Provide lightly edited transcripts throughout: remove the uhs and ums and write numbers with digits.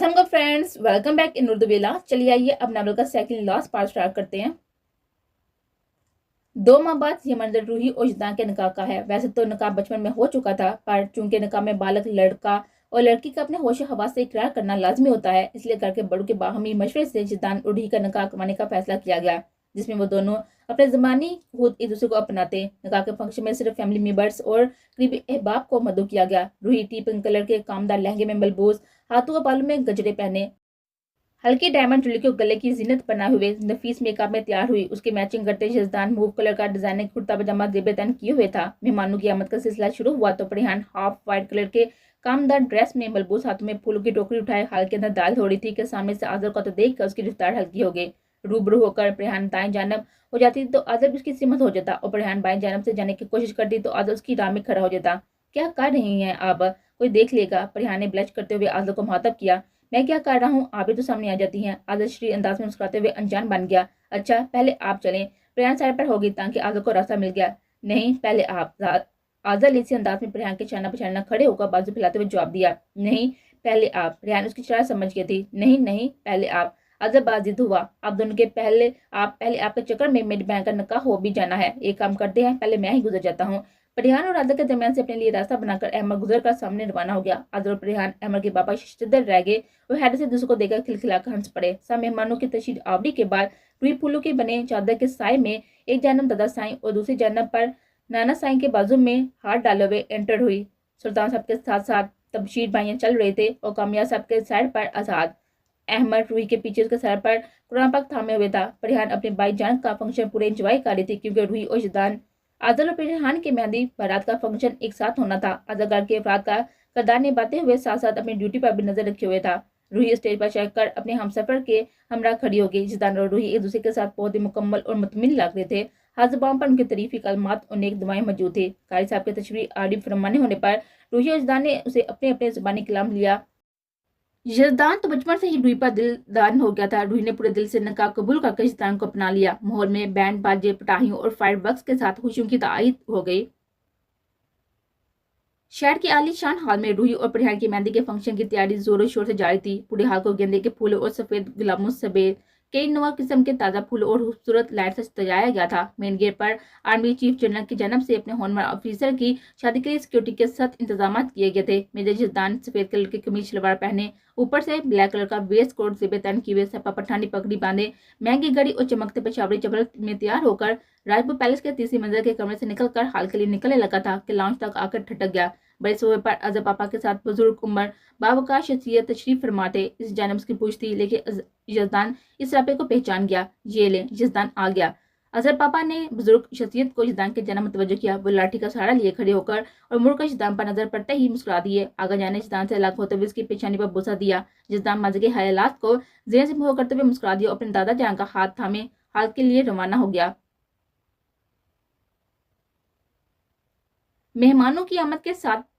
Aslam friends, welcome back in Urdu वेला। चलिए आइए अब नावल का सेकंड लास्ट पार्ट स्टार्ट करते हैं। 2 माह बाद ये मंजर रूही और जिद्दान के निकाह का है। वैसे तो निकाह बचपन में हो चुका था, पर चूंकि निकाह में बालक लड़का और लड़की का अपने होश हवास से इकरार करना लाजमी होता है, इसलिए घर के बड़ों के बाहमी मशवरे से जिद्दान और रूही का निकाह करवाने का फैसला किया गया, जिसमें वो दोनों अपने ज़बानी खुद एक दूसरे को अपनाते। निकाह के फंक्शन में सिर्फ फैमिली मेंबर्स और करीबी अहबाब को मदऊ किया गया। रूही टी पिंक कलर के कामदार लहंगे में मलबूस, हाथों और बालों में गजरे पहने हल्की डायमंड ज्वेलरी को गले की जीनत बनाए हुए नफीस मेकअप में तैयार हुई। उसके मैचिंग करते जजदान मूव कलर का डिजाइनर कुर्ता पजामा जेबे तन किए हुए था। मेहमानों की आमद का सिलसिला शुरू हुआ तो परिहान हाफ व्हाइट कलर के कामदार ड्रेस में मलबूस हाथों में फूलों की टोकरी उठाए हाल के अंदर दाल धोड़ी थी कि सामने से आजर को तो देख कर उसकी रफ्तार हल्की हो गई। रूबरू होकर परिहान दाएं जानब हो जाती तो आजर भी उसकी सिमत हो जाता और परिहान बाएं जानब से जाने की कोशिश करती तो आजर उसकी राह में खड़ा हो जाता। क्या कर रही हैं आप, कोई देख लेगा। परिहान ने ब्लश करते हुए आजर को मुखातब किया। मैं क्या कर रहा हूँ, आप भी तो सामने आ जाती हैं। आदर श्री अंदाज में मुस्कुराते हुए अनजान बन गया। अच्छा पहले आप चलें। प्रयान साइड पर होगी ताकि आदर को रास्ता मिल गया। नहीं पहले आप। आदर इसी अंदाज में प्रयान के चाना पछाना खड़े होकर बाजू फैलाते हुए जवाब दिया। नहीं पहले आप। प्रयान उसकी शरारत समझ गई थी। नहीं नहीं पहले आप। आदर बाजिद हुआ। आप दोनों के पहले आपके चक्कर में मेरी बहन का निकाह हो भी जाना है। एक काम करते हैं, पहले मैं ही गुजर जाता हूँ। परिहान और आदर के दरमियान से अपने लिए रास्ता बनाकर अहमद गुजर कर सामने रवाना हो गया। आदर और परिहान अहमद के बाबा शिद्दत रह गए। वो हैरत से दूसरे को देखकर खिलखिलाकर हंस पड़े। सब मेहमानों की तशरीफ आवरी के बाद रुई फूलों के बने चादर के साय में एक जानब दादा साईं और दूसरी जानब पर नाना साईं के बाजू में हाथ डाले हुए एंटर हुई। सुल्तान साहब के साथ साथ तबशीर भाइयां चल रहे थे और कामिया साहब के साइड पर आजाद। अहमद रूही के पीछे उसके सर पर कुरान पाक थामे हुए था। परिहान अपने भाई जान का फंक्शन पूरे एंजॉय कर रही थी, क्योंकि रूही और जिदान आदल और परिहान के मेहंदी बारात का फंक्शन एक साथ होना था। अदाकार के अफराद का किरदार निभाते हुए साथ साथ अपनी ड्यूटी पर भी नजर रखे हुए था। रूही स्टेज पर चढ़कर अपने हमसफर के हमरा खड़ी हो गई। जिदान और रूही एक दूसरे के साथ बहुत ही मुकम्मल और मुतमिन लग रहे थे। हर जुबान पर उनके तरीफी कलमात और नेक दुआएं मौजूद थे। कारी साहब के तशरीह आड़ी फरमाने होने पर रूही और जिदान ने उसे अपने अपने जुबानी कलाम लिया। यजदान तो बचपन से ही रूही पर दिलदार हो गया था। रूही ने पूरे दिल से निकाह कबूल करके यजदान को अपना लिया। माहौल में बैंड बाजे पटाखियों और फायरवर्क्स के साथ खुशियों की तायद हो गई। शहर के आलीशान हॉल में रूही और परिहान की मेहंदी के फंक्शन की तैयारी जोरों शोर से जारी थी। पूरे हॉल को गेंदे के फूलों और सफेद गुलाबों समेत कई नवा किस्म के ताज़ा फूलों और खूबसूरत लाइट से सजाया गया था। मेन गेट पर आर्मी चीफ जनरल की जन्म से अपने होनहार ऑफिसर की शादी के लिए सिक्योरिटी के सख्त इंतजाम किए गए थे। मेजर जिद्दान सफेद कलर की कमीज शलवार पहने, ऊपर से ब्लैक कलर का वेस्ट कोट जेबे तन किए, सपा पठानी पगड़ी बांधे, महंगी घड़ी और चमकते पेशावरी चपल में तैयार होकर राजपूत पैलेस के तीसरी मंजिल के कमरे से निकलकर हाल के लिए निकलने लगा था कि लॉन्च तक आकर ठटक गया। बड़े सोफे पर अजहर पापा के साथ बुजुर्ग उम्र बावकाश शख्सियत तशरीफ फरमाते। इस जानब उसकी पूछ थी, लेकिन यजदान इस रापे को पहचान गया। ये ले, यजदान आ गया। अजहर पापा ने बुजुर्ग शख्सियत को यजदान के जन्म तवज्जो किया। वो लाठी का सहारा लिए खड़े होकर और मुड़कर यजदान पर नजर पड़ते ही मुस्कुरा दिए। आगा जाने यजदान से अलग होते हुए उसकी पेशानी पर बोसा दिया। यजदान मजे के ख्यालात को जेहन से मुँह करते हुए मुस्कुरा दिया और अपने दादा जान का हाथ थामे हाल के लिए रवाना हो गया। मेहमानों की आमद के साथ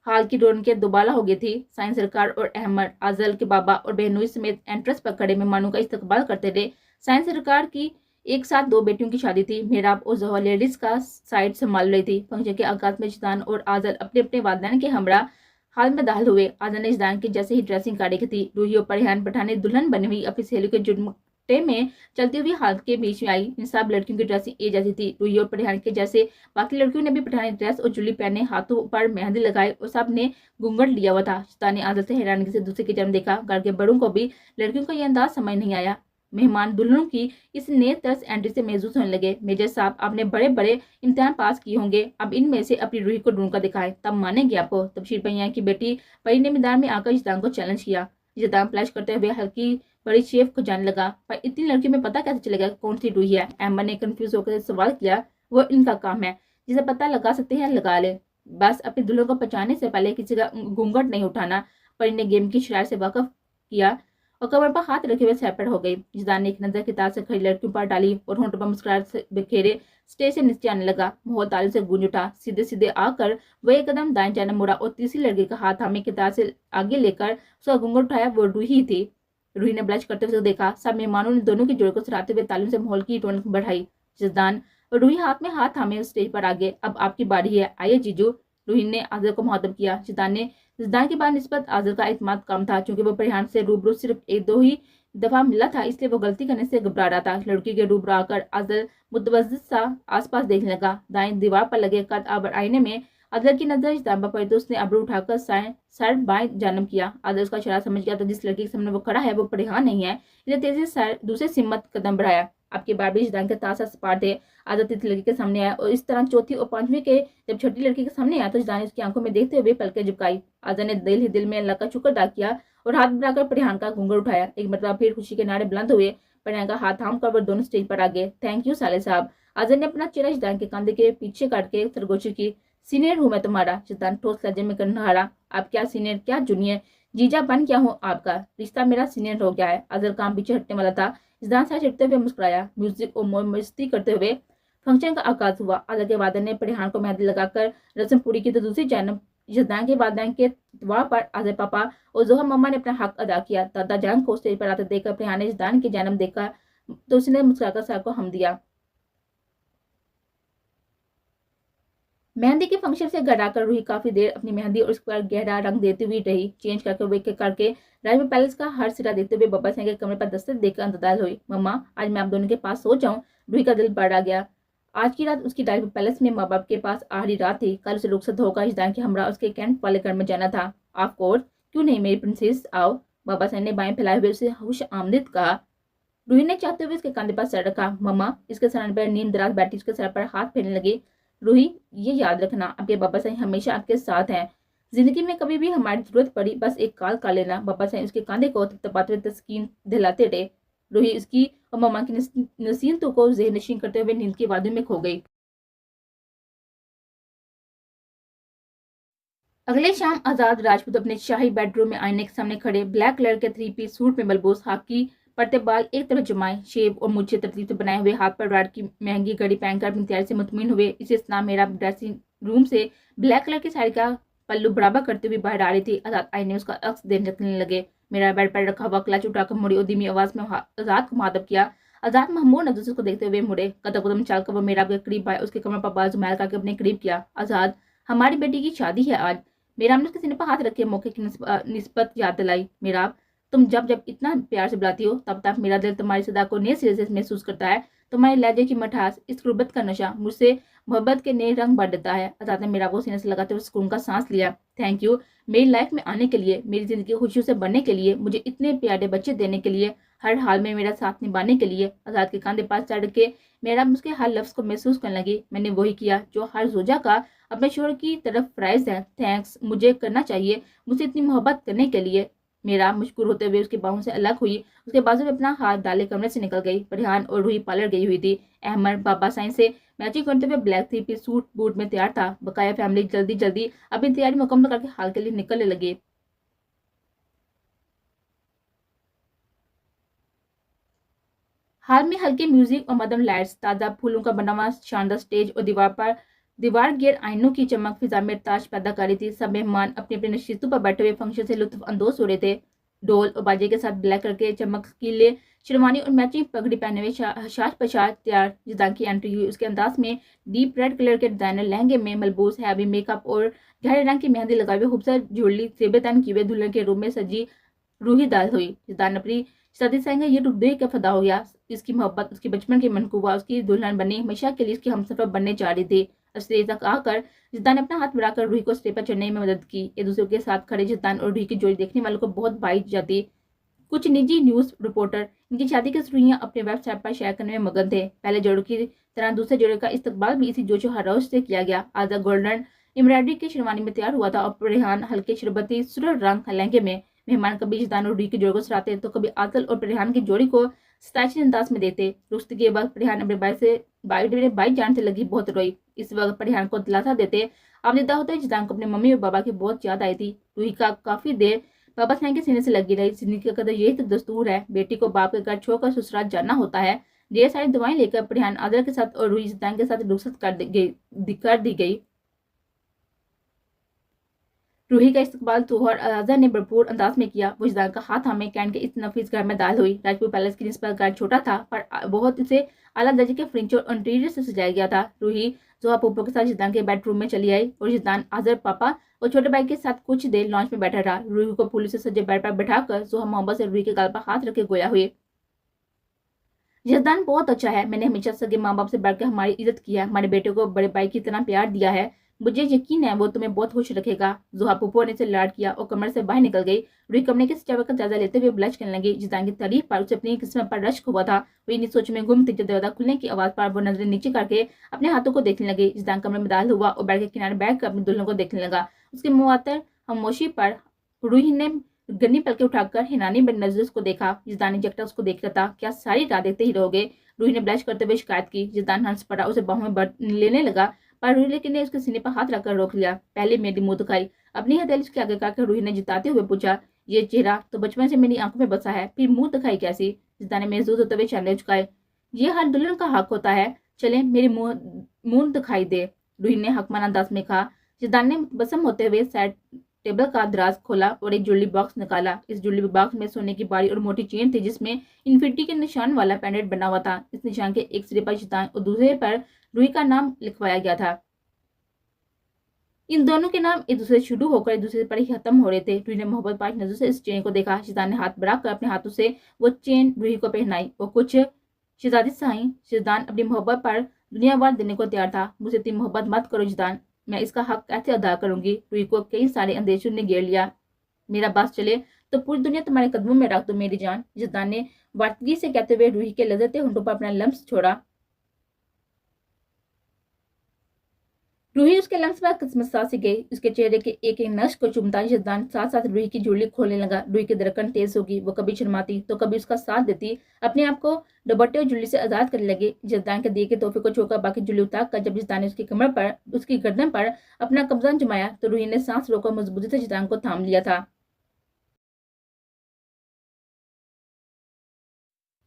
हाल की रौनकें दोबाला हो गई थी। साईं सरकार और अहमद आजल के बाबा और बहनोई समेत एंट्रेंस पर खड़े मेहमानों का इस्तकबाल करते थे। साईं सरकार की एक साथ 2 बेटियों की शादी थी। मेहराब और जोहर लेडीज का साइड संभाल रही थी। फंक्शन के आगाज में जिदान और आजल अपने अपने वालिदैन के हमरा हाल में दाखिल हुए। आजल ने जिदान की जैसे ही ड्रेसिंग काटी थी, रूही और परिहान पठाने दुल्हन बनी हुई अपनी सहेली के जुर्मटे में चलती हुई हाथ के बीच में आई। इन सब लड़कियों की ड्रेसिंग एक जैसी थी। रूही और परिहान के जैसे बाकी लड़कियों ने भी पठानी ड्रेस और ज्वेलरी पहने, हाथों पर मेहंदी लगाई और सब ने घूंघट लिया हुआ था। जिदान ने आजल से हैरानगी से दूसरे की जन्म देखा। घर के बड़ों को भी लड़कियों का यह अंदाज समझ नहीं आया। मेहमान दुल्हनों की इस नए तरस एंट्री से महसूस होने लगे। मेजर साहब, आपने बड़े बड़े इम्तिहान पास किए होंगे, अब इनमें से अपनी रूही को ढूंढ कर दिखाएं, तब मानेंगे आपको। तबशीर भैया की बेटी परी ने मैदान में आकर जिदान को चैलेंज किया। जिदान फ्लैश करते हुए हल्की बड़ी शेफ को जाने लगा, पर इतनी लड़कियों में पता कैसे चलेगा कौन सी रूही है। अहमद ने कंफ्यूज होकर सवाल किया। वो इनका काम है, जिसे पता लगा सकते हैं लगा ले, बस अपनी दुल्हन को पहचानने से पहले किसी का घूंघट नहीं उठाना। परी ने गेम की शरारत से वाकफ किया और कमर पर हाथ रखे हुए सैपट हो गई। जिदान ने एक नजर किताब से खड़ी लड़कियों पर डाली और होंठ पर मुस्कुराहट से बिखेरे स्टेज से नीचे आने लगा। माहौल ताली से गूंज उठा। सीधे सीधे आकर वह एक कदम दाएं जानब मुड़ा और तीसरी लड़की का हाथ हमें किताब से आगे लेकर उसका घूंघट उठाया। वो रूही थी। रूही ने ब्लश करते हुए देखा। सब मेहमानों ने दोनों की जोड़ को सराहते हुए तालियों से माहौल की रौनक बढ़ाई। जिदान और रूही हाथ में हाथ थामे स्टेज पर आगे। अब आपकी बारी है, आइए जीजू। रूही ने आजल को मुखातब किया। जिदान ने जिद्दान के बाद निस्बत आज़िल का एतमाद कम था, क्योंकि वो परिहान से रूबरू सिर्फ एक दो ही दफा मिला था, इसलिए वो गलती करने से घबरा रहा था। लड़की के रूबरू आकर आज़िल मुतवज्जिह सा आसपास देखने लगा। दाएं दीवार पर लगे कद आवर आईने में आदिल की नजर इस्ताम पर पड़ी तो उसने अबरू उठाकर सर बाएं जानब किया। आदिल उसका इशारा समझ गया तो जिस लड़की के सामने वो खड़ा है वो परिहान नहीं है, इसने तेजी से दूसरे सिमत कदम बढ़ाया। आपकी बारबी जिदान के तासा सपाट थे। आदिल तीसरी लड़की के सामने आया और इस तरह चौथी और पांचवी के जब छठी लड़की के सामने आया तो जिदान ने उसकी आंखों में देखते हुए पलकें झुकाई। आदिल ने दिल ही दिल में अल्लाह का शुक्र अदा किया और हाथ बढ़ाकर परिहान का घूंघट उठाया। एक मरतबा फिर खुशी के नारे बुलंद हुए। परिहान का हाथ थाम कर वो दोनों स्टेज पर आ गए। थैंक यू साले साहब। आदिल ने अपना चेहरा जिदान के कंधे के पीछे काट के सरगोशी की। सीनियर हूं मैं तुम्हारा, जिदान ठोस लहजे में करना। आप क्या सीनियर क्या जूनियर, जीजा बन क्या हूँ आपका, रिश्ता मेरा सीनियर हो गया है। आदिल काम पीछे हटने वाला था। जिदान साथ छिड़ते हुए मुस्कुराया। म्यूजिक और मस्ती करते हुए फंक्शन का आगाज हुआ। आदिल के वादन ने परिहान को मेहंदी लगाकर रस्म पूरी की तो दूसरी जानब जिदान के वादन के द्वार पर आदिल पापा और जोहर मम्मा ने अपना हक अदा किया। दादा जान को स्टेज पर आते देखकर परिहान ने जिदान की जानब देखा तो उसने मुस्कुराकर साहब को हम दिया। मेहंदी के फंक्शन से घर आकर रूही काफी देर अपनी मेहंदी और उस पर गहरा रंग देती हुई रही। चेंज करके राजपूत पैलेस का हर सिरा देखते हुए बब्बा सिंह के कमरे पर दस्तक देकर अंतदाल हुई। मम्मा आज मैं आप दोनों के पास सो जाऊं। रूही का दिल बढ़ा गया। आज की रात उसकी राजपूत पैलेस में माँ बाप के पास आखिरी रात थी। कल उसे रुखसत होकर हिजदान के हमरा उसके कैंप वाले घर में जाना था। ऑफ कोर्स, क्यों नहीं मेरी प्रिंसेस, आओ। बाबा सिंह ने बाएं फैलाए हुए उसे खुश आमदीद कहा। रूही ने चाहते हुए उसके कंधे पर सर रखा। मम्मा इसके सर पर नींद दराज बैठी उसके सर पर हाथ फेरने लगी। रूही ये याद रखना, आपके बाबा साईं हमेशा आपके साथ हैं। जिंदगी में कभी भी हमारी जरूरत पड़ी बस एक कॉल कर लेना। बाबा साईं उसके कंधे को थपथपाते हुए तस्कीन दिलाते रहे। रूही उसकी और मम्मा की नसीहतों को ज़हन नशीन करते हुए नींद की वादियों में खो गई। अगले शाम आजाद राजपूत अपने शाही बेडरूम में आईने के सामने खड़े ब्लैक कलर के 3 पीस सूट में मलबूस हाकी पड़ते बाल एक तरफ जमाए, शेव और मुझे तरतीब से बनाए हुए, हाथ पर राड की महंगी घड़ी पहनकर अपनी तैयारी से मुतमिन हुए। इसे इस्लाम मेरा ड्रेसिंग रूम से ब्लैक कलर की साड़ी का पल्लू बराबर करते हुए बाहर आ रही थी। आजाद आईने उसका अक्स देखने लगे। मेरा बेड पर रखा हुआ क्लच उठाकर मुड़ी और धीमी आवाज में आजाद को मुखातब किया। आजाद महमूद नजर को देखते हुए मुड़े। कदम चलकर वो मेरा के करीब आए, उसके कमर पर बाजू मैल करके अपने करीब किया। आजाद, हमारी बेटी की शादी है आज। मेरा ने उसके सीने पर हाथ रखे मौके की निस्बत याद दिलाई। मेरा, तुम जब जब इतना प्यार से बुलाती हो तब तक मेरा दिल तुम्हारी सदा को नए सिरे से महसूस करता है। तुम्हारे लहजे की मठास, इस गुर्बत का नशा मुझसे मोहब्बत के नए रंग भर देता है। आजाद ने मेरा वो सीने से लगाते हुए सुकून का सांस लिया। थैंक यू मेरी लाइफ में आने के लिए, मेरी जिंदगी खुशियों से बनने के लिए, मुझे इतने प्यारे बच्चे देने के लिए, हर हाल में मेरा साथ निभाने के लिए। आजाद के कंधे पास चढ़ के मेरा उसके हर लफ्ज को महसूस करने लगी। मैंने वही किया जो हर जोजा का अपने शोहर की तरफ फ्राइज है। थैंक्स, मुझे करना चाहिए मुझसे इतनी मोहब्बत करने के लिए। मेरा मुश्कुर होते हुए उसके बाहों से अलग हुई, उसके बाजू में अपना हाथ डाले कमरे से निकल गई। परिहान और रूही पार्लर गई हुई थी। अहमद बाबा साईं से मैचिंग करते हुए ब्लैक 3 पीस सूट बूट में तैयार था। बकाया फैमिली जल्दी जल्दी अपनी तैयारी मुकम्मल करके हाल के लिए निकलने लगे। हाल में हल्के म्यूजिक और मदम लाइट्स, ताजा फूलों का बना हुआ शानदार स्टेज और दीवार गिर आईनों की चमक फिजा में ताश पैदा कर रही थी। सब मेहमान अपने अपने नशीतों पर बैठे हुए फंक्शन से लुत्फ अंदोज हो रहे थे। ढोल और बाजे के साथ ब्लैक करके चमकीले शेरवानी और मैचिंग पगड़ी पहने हुए शाज पशाज तैयार जिदान की एंट्री हुई। उसके अंदाज में डीप रेड कलर के डिजाइनर लहंगे में मलबूस हैवी मेकअप और गहरे रंग की मेहंदी लगाए हुए खूबसूरत ज्वेलरी सेबे तन किए हुए दुल्हन के रूप में सजी रूही दाल हुई। जिदान अपनी शादी संग ये रूप देख कर फदा हो गया। इसकी मोहब्बत, उसकी बचपन की मनकूबा, उसकी दुल्हन बनी हमेशा के लिए इसकी हमसफर बनने जा रही थी। स्टेज तक आकर जिद्दान ने अपना हाथ बढ़ाकर रूही को स्टेज पर चढ़ने में मदद की। एक दूसरे के साथ खड़े जिद्दान और रूही की जोड़ी देखने वालों को बहुत भाई जाती। कुछ निजी न्यूज रिपोर्टर इनकी शादी की सुर्खियां अपने वेबसाइट पर शेयर करने में मगन थे। पहले जोड़ों की तरह दूसरे जोड़े का इस्तकबाल भी इसी जोशो हरोश से किया गया। आजा गोल्डन एम्ब्रॉयडरी के शेरवानी में तैयार हुआ था और रेहान हल्के शरबती सुरह रंग लहंगे में। मेहमान कभी जिद्दान और रूही की जोड़ी को सराहते तो कभी आदल और रेहान की जोड़ी को सताइशी अंदाज में देते। रुश्त के वक्त रेहान अपने भाई जान से लगी बहुत रोई। इस वक्त रेहान को दिलासा देते आप निदा होते जिद्दान को अपने मम्मी और बाबा की बहुत याद आई थी। रूही का काफी देर बाबा साईं के सीने से लगी रही। जिंदगी का कदर यही तो दस्तूर है, बेटी को बाप के घर छोड़कर ससुराल जाना होता है। ढेर सारी दवाएं लेकर रेहान आदर के साथ और रूही जिद्दान के साथ रुखसत कर दी गई। रूही का इस्तकबाल तोहर आजा ने भरपूर अंदाज में किया। वो जिद्दान का हाथ थामे कैन के इस नफीस घर में दाल हुई। राजपूत पैलेस की निस्बत घर छोटा था पर बहुत इसे आला दर्जे के फर्नीचर और इंटीरियर से सजाया गया था। रूही जोहा पोपो के साथ जिद्दान के बेडरूम में चली आई और जिद्दान आजर पापा और छोटे भाई के साथ कुछ देर लॉन्च में बैठा रहा। रूही को फूलों से सजे बेड पर बैठाकर जोहा मोहब्बत से रूही के गाल पर हाथ रखे गोया हुए, जिद्दान बहुत अच्छा है, मैंने हमेशा सगे माँ बाप से बढ़कर हमारी इज्जत की है, हमारे बेटे को बड़े भाई की तरह प्यार दिया है, मुझे यकीन है वो तुम्हें बहुत खुश रखेगा। जोहा पुप्पो ने से लाड किया और कमरे से बाहर निकल गई। रूही कमरे के सजावट का जायजा लेते हुए ब्लश करने लगी। जिद्दान की तारीफ पर उसे अपनी किस्मत पर रश्क हुआ था। वो इन्हीं सोच में गुम थी जब दरवाजा खुलने की आवाज पर वो नजरें नीचे करके अपने हाथों को देखने लगी। जिद्दान कमरे में दाखिल हुआ और बेड के किनारे बैठकर अपनी दुल्हन को देखने लगा। उसके मुआतर खामोशी पर रूही ने गन्नी पलके उठाकर हिनानी बन नजर उसको देखा। जिद्दान ने जगटा उसको देख रहा था। क्या सारी रात देखते ही रहोगे? रूही ने ब्लश करते हुए शिकायत की। जिद्दान हंस पड़ा, उसे बाहों में लेने लगा पर रूही ने उसके सीने पर हाथ रखकर रोक लिया। पहले मेरी मुंह दिखाई, अपनी हथेली उसके आगे करके रूही ने जिताते हुए पूछा, ये चेहरा तो बचपन से मेरी आंखों में बसा है, फिर मुंह दिखाई कैसी? जिद्दान ने महसूस होते हुए चांदे चुकाए। ये हर दुल्हन का हक होता है, चले मेरी मुंह दिखाई दे, रूही ने हकमान अंदाज में कहा। जिद्दान ने बसम होते हुए साइड टेबल का दराज खोला और एक ज्वेलरी बॉक्स निकाला। इस ज्वेलरी बॉक्स में सोने की बड़ी और मोटी चेन थी जिसमें इन्फिनिटी के निशान वाला पेंडेंट बना हुआ था। इस निशान के एक सिरे पर जिद्दान और दूसरे पर रूही का नाम लिखवाया गया था। इन दोनों के नाम एक दूसरे से शुरू होकर एक दूसरे पर ही खत्म हो रहे थे। रूही ने मोहब्बत पास नजर से इस चेन को देखा। जिद्दान ने हाथ बढ़ाकर अपने हाथों से वो चेन रूही को पहनाई। वो कुछ शहजादी साई। जिद्दान अपनी मोहब्बत पर दुनिया भर देने को तैयार था। मुझसे इतनी मोहब्बत मत करो जिद्दान, मैं इसका हक कैसे अदा करूंगी? रूही को कई सारे अंदेशों ने घेर लिया। मेरा बस चले तो पूरी दुनिया तुम्हारे कदमों में रख दो मेरी जान, जिद्दान ने वार्तगी से कहते हुए रूही के लजरते होंठों पर अपना लम्स छोड़ा। रूही उसके लम्स पर किस्मत सा सी गई। उसके चेहरे के एक एक नक्श को चुमता जिद्दान साथ साथ रूही की झोली खोलने लगा। रूही की धड़कन तेज होगी, वो कभी शर्माती तो कभी उसका साथ देती। अपने आप को दुपट्टे और झुल्ली से आजाद करने लगे। जिद्दान के दिए के तोहफे को छोड़कर बाकी झुल्ली उतार कर जब जिद्दान ने उसकी कमर पर उसकी गर्दन पर अपना कब्जा जमाया तो रूही ने सांस रोकर मजबूती से जिद्दान को थाम लिया था।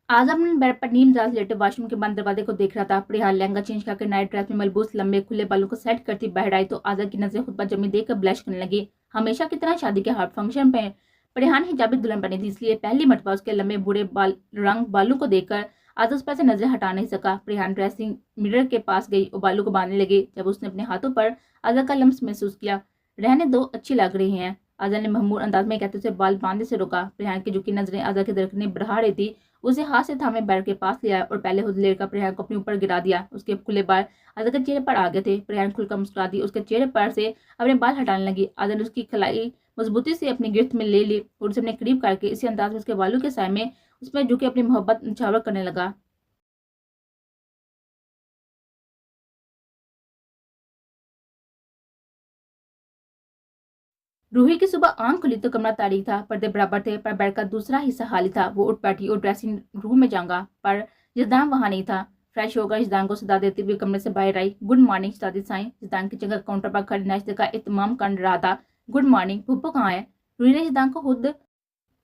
आज अपने बेड पर नींद रात लेटे वॉशरूम के बंद दरवाजे को देख रहा था। प्रिया लहंगा चेंज करके नाइट ड्रेस में मलबूस लंबे खुले बालों को सेट करती बाहर आई तो आजाद की नजरें खुद पर जमी देखकर ब्लश करने लगी। हमेशा की तरह शादी के हॉट फंक्शन पे प्रिया हिजाबी दुल्हन बनी थी, इसलिए पहली मर्तबा उसके लंबे बूढ़े बालों को देखकर आज उस पर से नजरें हटा नहीं सका। प्रिया ड्रेसिंग मिरर के पास गई और बालों को बांधने लगी। जब उसने अपने हाथों पर आजाद का लम्स महसूस किया, रहने दो, अच्छी लग रही हैं, आजाद ने महमूद अंदाज में कहते उसे बाल बांधने से रोका। प्रिया की झुकी नजरें आजाद की धड़कनें बढ़ा रही थी। उसे हाथ से थामे बेड के पास लिया और पहले खुद लेकर प्रिया को अपने ऊपर गिरा दिया। उसके खुले बाल आजाद के चेहरे पर आ गए थे। प्रिया खुलकर मुस्कुरा दी, उसके चेहरे पर से अपने बाल हटाने लगी। आजाद ने उसकी कलाई मजबूती से अपनी गिरफ्त में ले ली और उसे अपने करीब करके इसी अंदाज में उसके बालों के साय में उसमें झुके अपनी मोहब्बत निछावर करने लगा। रूही की सुबह आंख खुली तो कमरा तारीक था, पर्दे बराबर थे पर बेड का दूसरा हिस्सा खाली था। वो उठ बैठी और ड्रेसिंग रूम में जाऊंगा पर जिद्दान वहां नहीं था। फ्रेश होकर जिद्दान को सदा देती हुई कमरे से बाहर आई। गुड मॉर्निंग शहजादी साईं। जिद्दान की जगह काउंटर पर खड़े नाश्ते का इत्माम कर रहा था। गुड मॉर्निंग, पुप्पो कहाँ है? रूही ने जिद्दान को खुद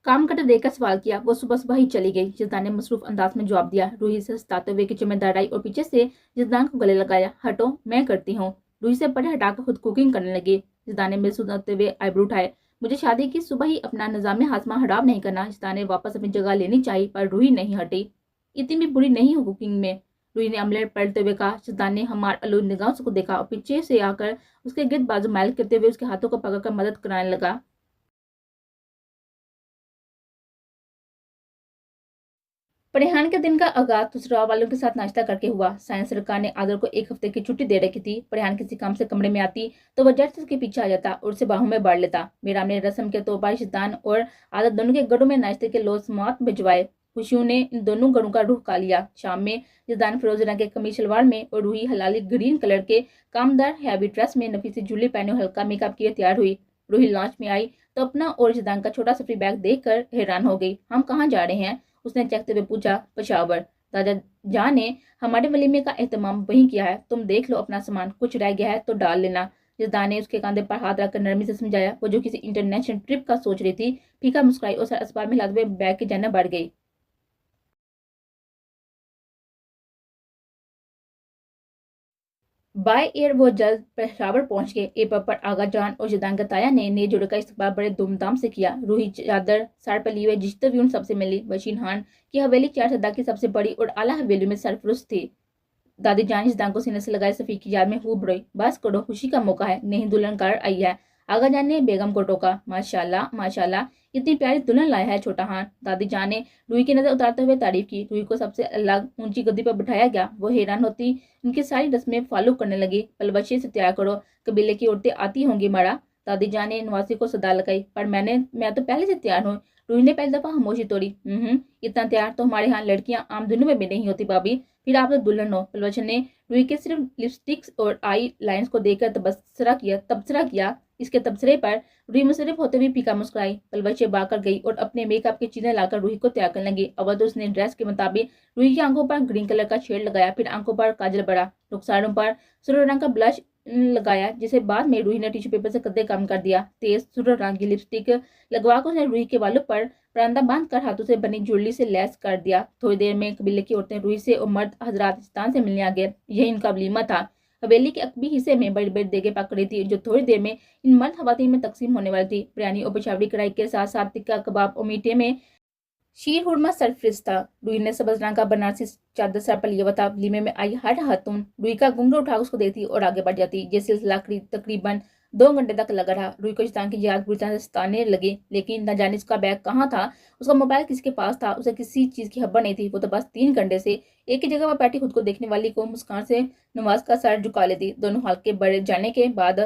काम करते देखकर सवाल किया। वो सुबह सुबह ही चली गई, जिद्दान ने मसरूफ अंदाज में जवाब दिया। रूही से सताते हुए किचन में दाঁড় आई और पीछे से जिद्दान को गले लगाया। हटो, मैं करती हूँ। रूही से परे हटाकर खुद कुकिंग करने लगी। जिद्दान ने महसूस होते हुए आईब्रो उठाए। मुझे शादी की सुबह ही अपना निजाम हाजमा हराम नहीं करना। जिद्दान ने वापस अपनी जगह लेनी चाहिए पर रूही नहीं हटी। इतनी भी बुरी नहीं हो कुकिंग में, रूही ने अमलेट पलटते हुए कहा। जिद्दान ने हमार अलू निगाहों को देखा और पीछे से आकर उसके गिर्द बाजू मैल करते हुए उसके हाथों को पकड़कर मदद कराने लगा। परिहान के दिन का आगाज ससुराल वालों के साथ नाश्ता करके हुआ। साइंस सरकार ने आदर को एक हफ्ते की छुट्टी दे रखी थी। परिहान किसी काम से कमरे में आती तो वह झट से उसके पीछे आ जाता और उसे बाहों में बांध लेता। मीरा ने रस्म के तौर पर जिद्दान और आदत दोनों के घरों में नाश्ते के लोज़मात भिजवाए। खुशियों ने इन दोनों घरों का रुख का लिया। शाम में जिद्दान फिरोजी रंग के कमीज शलवार में और रूही हलाली ग्रीन कलर के कामदार हैवी ड्रेस में नफीसी जूली पहने हल्का मेकअप किए तैयार हुई। रूही लॉन्च में आई तो अपना और जिद्दान का छोटा सा फ्री बैग देखकर हैरान हो गई। हम कहाँ जा रहे हैं? उसने चखते हुए पूछा। पेशावर, दादा जान ने हमारे वलीमे का एहतमाम वहीं किया है, तुम देख लो अपना सामान, कुछ रह गया है तो डाल लेना। जिद्दान ने उसके कंधे पर हाथ रखकर नरमी से समझाया। वो जो किसी इंटरनेशनल ट्रिप का सोच रही थी, फीका मुस्कुराई और सर अस्पताल में हिलाते हुए बैग की जानब बढ़ गई। बाय एयर वो जल्द पेशावर पहुंच गए। एयरपोर्ट पर आगा जान और जिदान का ताया ने नए जोड़े का इस्तकबाल बड़े धूमधाम से किया। रूही चादर साड़ पर लिए हुए जिश्तव्यून सबसे मिली। बशीन खान की हवेली 4 सदा की सबसे बड़ी और आला हवेली में सरफरोश थी। दादी जान जिदान को सीने से लगाए सफी की याद में खूब रोई। बस करो, खुशी का मौका है, नहीं दुल्हन कार आई है। आगा जान ने बेगम को टोका। माशाल्लाह माशाल्लाह, इतनी प्यारी दुल्हन लाया है छोटा हाथ। दादी जान ने रूही की नजर उतारते हुए तारीफ की। रूही को सबसे अलग ऊंची गद्दी पर बिठाया गया। वो हैरान होती उनकी सारी रस्में फॉलो करने लगी। पलवशे से तैयार करो, कबीले की औरतें आती होंगी मारा। दादी जान ने नवासी को सदा लगाई। पर मैं तो पहले से तैयार हूँ। रूही ने पहली दफा खामोशी तोड़ी। इतना तैयार तो हमारे यहाँ लड़कियां आम दिनों में भी नहीं होती भाभी। फिर आप तो दुल्हन हो। पलवचन ने रूही के सिर्फ लिपस्टिक्स और आई लाइन्स को देखकर तबसरा किया। इसके तबसरे पर रूही मुसर्रिफ होते हुए फीका मुस्कुराई। पलवचे बाकर गई और अपने मेकअप की चीजें लाकर रूही को तैयार करने लगी। अव्वल तो उसने ड्रेस के मुताबिक रूही की आंखों पर ग्रीन कलर का शेड लगाया, फिर आंखों पर काजल बढ़ा, रुखसारों पर सुर्ख रंग का ब्लश लगाया, जिसे बाद में रूही ने टिश्यू पेपर से कदे कम कर दिया। तेज सुर्ख रंग की लिपस्टिक लगवाकर उसने रूही के बालों पर परांदा बांध कर हाथों से बनी ज्वेलरी से लैस कर दिया। थोड़ी देर में कबीले की औरतें रूही से और मर्द हजरात इस्तान से मिलने आ गए। यही इनका वलीमा था। हवेली के अकबी हिस्से में बड़ी बड़ी देगे पक रही थी, जो थोड़ी देर में इन मर्द खवातीन में तकसीम होने वाली थी। बिरयानी और पेशावरी कढ़ाई के साथ साथ टिक्का कबाब और मीठे में शीर हुरमा सरफरिज था। रूही ने सबज रंग का बनारसी चादर सर पर लिया हुआ था। वलीमे में आई हर खातून रूही का घुंघरू उठा उसको देखती और आगे बढ़ जाती। ये सिलसिला तकरीबन 2 घंटे तक लगा रहा। रूही को जितान की याद बुरी तरह से सताने लगी, लेकिन न जाने उसका बैग कहाँ था, उसका मोबाइल किसके पास था, उसे किसी चीज की खबर नहीं थी। वो तो बस 3 घंटे से एक ही जगह पर बैठी खुद को देखने वाली को मुस्कान से नवाज का सर झुका लेती। दोनों हल्के बढ़ जाने के बाद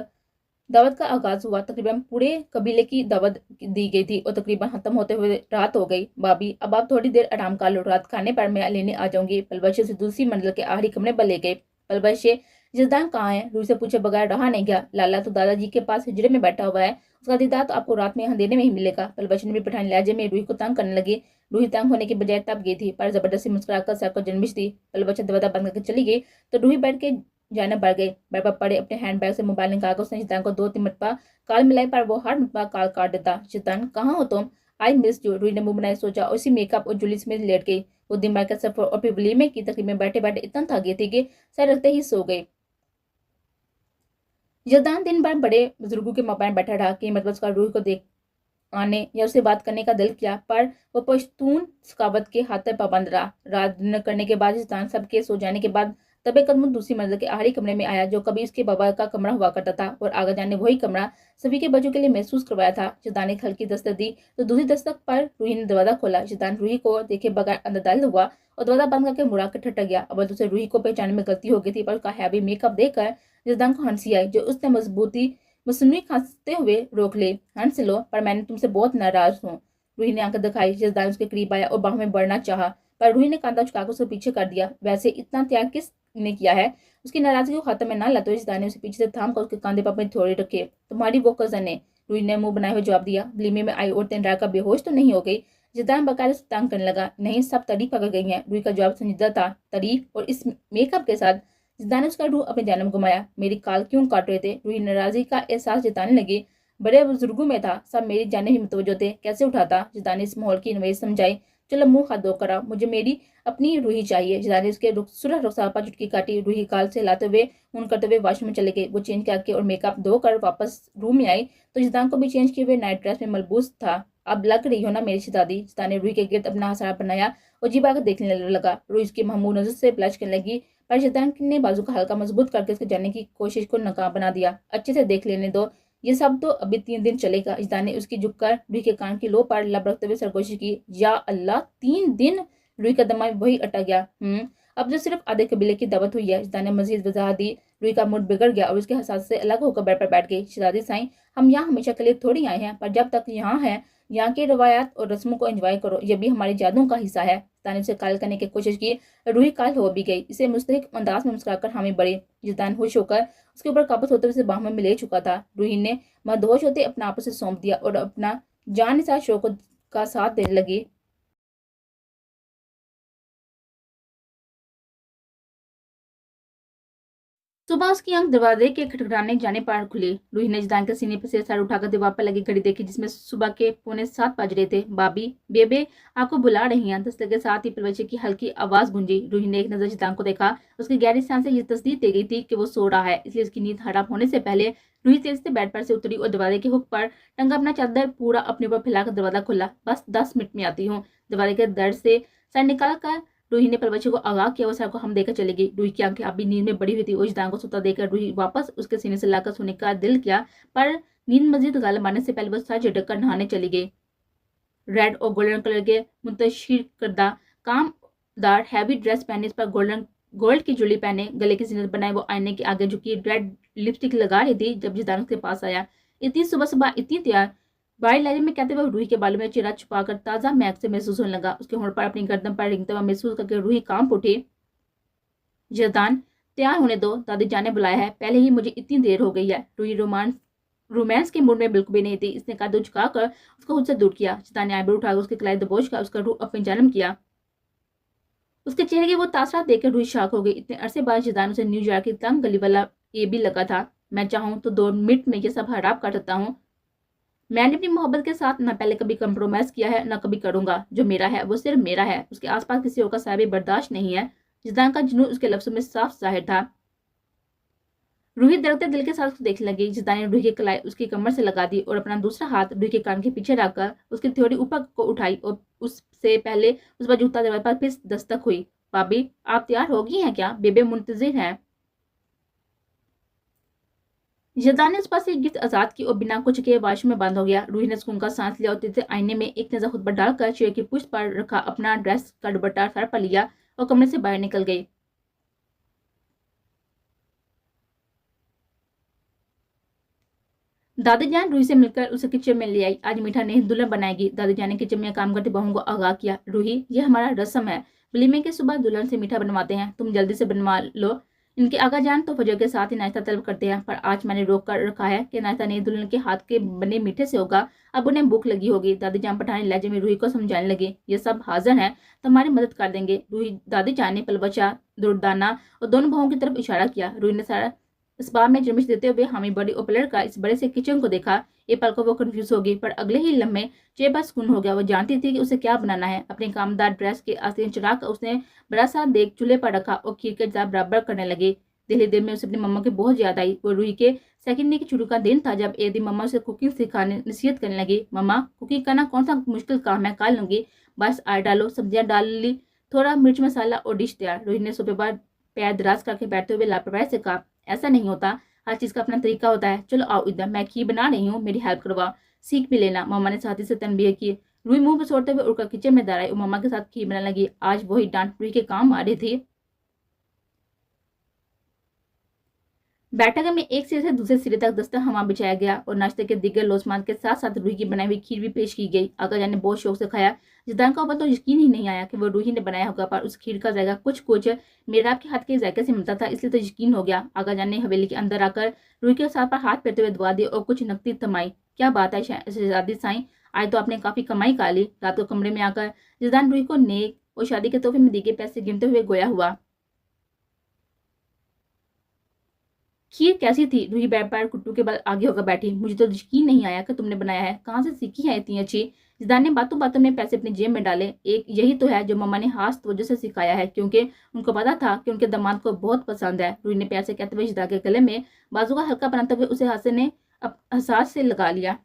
दावत का आगाज हुआ। तकरीबन पूरे कबीले की दावत दी गई थी और तकरीबन खत्म होते हुए रात हो गई। भाभी अब आप थोड़ी देर आराम कर लो, रात खाने पर मैं लेने आ जाऊंगी। पलवशे से दूसरी मंजिल के आखिरी कमरे पर ले गए। पलवशे जिसदान कहाँ है? रूही से पूछे बगैर रहा नहीं गया। लाला तो दादाजी के पास हिजड़े में बैठा हुआ है, उसका दीदार तो आपको रात में अंधेरे में ही मिलेगा। पलवशे ने भी पठानी लहजे में रूही को तंग करने लगी। रूही तंग होने की बजाय तब गई थी, पर जबरदस्ती मुस्कुराकर सर को जन्मिश दी। पलवशा दरवाजा बंद करके चली गई तो रूही बैठ के जाना बढ़ गई। बेड पर पड़े अपने हैंडबैग से मोबाइल निकालकर उसने जितान को 2-3 मरतबा कॉल मिलाई, पर वो हर मरतबा कॉल काट देता। जितान कहाँ हो तुम? I miss you. रूही ने मुंह बनाए सोचा और उसी मेकअप और ज्वेलरी में लेट गई। वो दिन भर का सफर और फिर वलीमे की तकरीब में बैठे बैठे इतना थक गई थी कि सर रखते ही सो गई। जदान दिन भर बड़े बुजुर्गों के मोबाइल बैठा रहा कि मतलब उसका रूही को देख आने या उससे बात करने का दिल किया, पर वो पश्तून सकावत के हाथ पर पाबंद रहा। रात डिनर करने के बाद जितान सबके सो जाने के बाद तबे कदम दूसरी मंजिल के आखिरी कमरे में आया, जो कभी उसके बाबा का कमरा हुआ करता था और आगा जान ने वही कमरा सभी के बच्चों के लिए महसूस करवाया था। जितान ने हल्की दस्तक दी तो दूसरी दस्तक पर रूही ने दरवाजा खोला। जितान रूही को देखे बगैर अंदर दाखिल हुआ और दरवाजा बंद करके मुड़ा कर ठटक गया। अब दूसरे रूही को पहचानने में गलती हो गई थी, पर उसका हैवी मेकअप देखकर जितान को हंसी आई, जो उसने मसनूई खांसते हुए रोक ले। हंस लो, पर मैंने तुमसे बहुत नाराज हूँ। रूही ने आंखें दिखाई। जसदान उसके करीब आया और बाहों में बढ़ना चाहा, पर रूही ने कांधा चुकाकर उसे पीछे कर दिया। वैसे इतना त्याग किसने किया है? उसकी नाराजगी को खाते में न लाते हुए जसदान ने उसे पीछे से थाम कर उसके कांधे पर अपने थोड़े रखे। तुम्हारी वो कजन है, रूही ने मुंह बनाए हुए जवाब दिया। वलीमे में आई औरतें डर कर बेहोश तो नहीं हो गई? जसदान बकायदा से तंग करने लगा। नहीं, सब तारीफ कर गई हैं। रूही का जवाब संजीदा था। तारीफ? और इस मेकअप के साथ? जिदान ने उसका रूह अपने जन्म घुमाया। मेरी काल क्यों काट रहे थे? रूही नाराजगी का एहसास जताने लगी। बड़े बुजुर्गों में था, सब मेरी जाने ही मुतवज्जो थे, कैसे उठाता? जिदान ने इस माहौल की नवेज समझाई। चलो मुंह हाथ धो करा, मुझे मेरी अपनी रूही चाहिए। जिदान ने उसके सुरह रुखसार पर चुटकी काटी। रूही काल से लाते हुए उन करते हुए वॉशरूम में चले गए। वो चेंज करके और मेकअप धोकर वापस रूम में आई तो जिदान को भी चेंज किए हुए नाइट ड्रेस में मलबूस था। अब लग रही हो ना मेरी शहजादी। जिदान ने रूही के गिर्द अपना हसारा बनाया और जीबा कर देखने लगा। रूही उसकी महमूद नजर से ब्लश करने लगी, पर जिदान ने बाजू का हल्का मजबूत करके उसके जाने की कोशिश को नाकाम बना दिया। अच्छे से देख लेने दो, ये सब तो अभी 3 दिन चलेगा। जिदान ने उसकी झुककर रूही के कान की लो पर लब रखते हुए सरगोशी की। या अल्लाह, 3 दिन? रूही का दिमाग वही अटक गया। अब जो सिर्फ आधे कबीले की दावत हुई है। जिदान ने मजीद वजाहत दी। रूही का मूड बिगड़ गया और उसके हसास से अलग होकर बेड पर बैठ गई। शहजादी साईं, हम यहाँ हमेशा के लिए थोड़ी आए हैं, पर जब तक यहाँ है यहाँ की रवायात और रस्मों को एंजॉय करो, ये भी हमारी यादों का हिस्सा है। जिदान उसे कायल करने की कोशिश की। रूही कायल हो भी गई। इसे मुस्तहिक अंदाज में मुस्कुराकर हामी बढ़ी। जिदान खुश होकर उसके ऊपर काबूत होते हुए बाहों में ले चुका था। रूही ने मदहोश होते अपना आप उसे सौंप दिया और अपना जान निसार शौक का साथ देने लगी। सुबह सुबह उसकी आंख दरवाजे के खटखटाने जाने पर खुली। रूही ने जिदान के सीने पर से सर उठाकर दीवार पर लगी घड़ी देखी, जिसमें सुबह के 6:45 बज रहे थे। भाभी, बेबे आपको बुला रही हैं। दस्तक के साथ ही बच्चे की हल्की आवाज गूंजी। रूही ने एक नजर जिदान को देखा। उसकी गहरी सांस से ये तस्दीक दे गई थी कि वो सो रहा है, इसलिए उसकी नींद हड़प होने से पहले रूही तेज से बेड पर से उतरी और दरवाजे के हुक पर टंगा अपना चादर पूरा अपने ऊपर फैलाकर दरवाजा खोला। बस 10 मिनट में आती हूँ। दरवाजे के दर्द से सर निकाल कर रूही ने बच्चे को आगाह किया, वो सर को हम देकर चली गई। रूही की आंखें अभी नींद में बड़ी हुई थी। उजदान को सुता देकर रूही वापस उसके सीने से लाकर सोने का दिल किया, पर नींद मजीद गालिब आने से पहले वो सर झटक कर नहाने चली गई। रेड और गोल्डन कलर के मुंतशिर करदा कामदार हैवी ड्रेस पहने, इस पर गोल्ड की ज्वेलरी पहने, गले की जीनत बनाए, वो आईने के आगे झुकी रेड लिपस्टिक लगा रही थी जब जिदान उसके पास आया। इतनी सुबह सुबह इतनी तैयार, बारी लाइट में कहते हुए रूही के बालों में चेहरा छुपाकर ताजा महक से महसूस होने लगा। उसके होंठ पर अपनी गर्दन पर रेंगते हुए महसूस करके रूही कांप उठी। जिदान, तैयार होने दो, दादी जान ने बुलाया है, पहले ही मुझे इतनी देर हो गई है। रूही रोमांस के मूड में बिल्कुल भी नहीं थी। इसने कद झुकाकर उसको खुद से दूर किया। जिदान ने आईब्रो उठाकर उसके कलाई दबोच कर उसका रूह अपनी जानब किया। उसके चेहरे के वो तासरात देखकर रूही शाक हो गई। इतने अरसे बाद जिदान उसे न्यूयॉर्क की तंग गली वाला ये भी लगा था। मैं चाहूँ तो 2 मिनट में ये सब हड़प कर सकता हूँ। मैंने अपनी मोहब्बत के साथ न पहले कभी कंप्रोमाइज किया है, न कभी करूंगा। जो मेरा है वो सिर्फ मेरा है, उसके आसपास किसी और का साया भी बर्दाश्त नहीं है। जिदान का जुनून उसके लफ्जों में साफ जाहिर था। रूही धड़कते दिल के साथ उसको देखने लगी। जिदान ने रूही की कलाई उसकी कमर से लगा दी और अपना दूसरा हाथ रूही के कान के पीछे रखकर उसकी थोड़ी ऊपर को उठाई और उससे पहले उस पर जूता दरवाजे पर फिर दस्तक हुई। भाभी, आप तैयार हो गई हैं क्या? बेबे मुंतजिर है। जिदान ने उस पास एक गिफ्ट आजाद की और बिना कुछ के वाशरूम में बंद हो गया। रूही ने सुकून का सांस लिया और तेज से आईने में एक नजर खुद पर डालकर चेयर की पुष्ट पर रखा अपना ड्रेस का दुपट्टा सर पर लिया और कमरे से बाहर निकल गई। दादी जान रूही से मिलकर उसे किचन में ले आई। आज मीठा नहीं दुल्हन बनाएगी। दादी जान ने किचन में काम करती बहू को आगाह किया। रूही, ये हमारा रस्म है, वलीमे के सुबह दुल्हन से मीठा बनवाते हैं, तुम जल्दी से बनवा लो। इनके आगा जान तो फजर के साथ ही नाश्ता तलब करते हैं, पर आज मैंने रोक कर रखा है कि नाश्ता नहीं दुल्हन के हाथ के बने मीठे से होगा। अब उन्हें भूख लगी होगी। दादी जान पठानी लहजे में रूही को समझाने लगी। ये सब हाजिर है, तुम्हारी मदद कर देंगे। रूही दादी जान ने पलबचा, दुर्दाना और दोनों भावों की तरफ इशारा किया। रूही ने सारा इस बार में जमिश देते हुए हामी बड़ी और पलट का इस बड़े से किचन को देखा। ये पल को वो कंफ्यूज हो गई, पर अगले ही लम्हे चेहरे पर सुकून हो गया। वो जानती थी कि उसे क्या बनाना है। अपने कामदार ड्रेस के आस्तीन चढ़ाकर उसने बड़ा सा देग चूल्हे पर रखा और खीर के जाप बराबर करने लगी। दिल ही दिल में उसे अपनी मम्मा की बहुत याद आई। वो रूही के सेकंड की शुरू का दिन था जब एक दिन मम्मा उसे कुकिंग सिखाने नसीहत करने लगी। मम्मा, कुकिंग करना कौन सा मुश्किल काम है, कर लूंगी, बस आटा डालो, सब्जियां डाल ली, थोड़ा मिर्च मसाला और डिश तैयार। रूही ने सोफे पर पैर दराज करके बैठते हुए लापरवाही से कहा, ऐसा नहीं होता, हर चीज का अपना तरीका होता है। चलो आओ इधर, मैं खीर बना रही हूँ, मेरी हेल्प करवा, सीख भी लेना। मम्मा ने साथी से तनबीह की। रूही मुंह बसोड़ते हुए उड़कर किचन में दर आई और मम्मा के साथ खीर बनाने लगी। आज वही डांट रूही के काम आ रही थी। बैठक में एक सिरे से दूसरे सिरे तक दस्ता हवा बिछाया गया और नाश्ते के दिग्गज लोसमान के साथ साथ रूही की बनाई हुई खीर भी पेश की गई। आगा जान ने बहुत शौक से खाया। जिदान का ऊपर तो यकीन ही नहीं आया कि वो रूही ने बनाया होगा, पर उस खीर का जायका कुछ मेरा आपके हाथ के जायके से मिलता था, इसलिए तो यकीन हो गया। आगा जान ने हवेली के अंदर आकर रूही के साथ पर हाथ फेरते हुए दुआ दी और कुछ नकदी थमाई। क्या बात है शहजादी साईं, आज तो आपने काफी कमाई का ली। रात को कमरे में आकर जिदान रूही को नेक और शादी के तोहफे में दिए पैसे गिनते हुए गोया हुआ। खीर कैसी थी? रूही बेड पर कुट्टू के बल आगे होकर बैठी। मुझे तो यकीन नहीं आया कि तुमने बनाया है, कहाँ से सीखी है इतनी अच्छी? जिदान ने बातों बातों में पैसे अपनी जेब में डाले। एक यही तो है जो मम्मा ने हाथ तवज्जो से सिखाया है, क्योंकि उनको पता था कि उनके दामाद को बहुत पसंद है। रूही ने प्यार से कहते हुए जिदा के गले में बाजू का हल्का बनाते हुए उसे हाथ से ने एहसास से लगा लिया।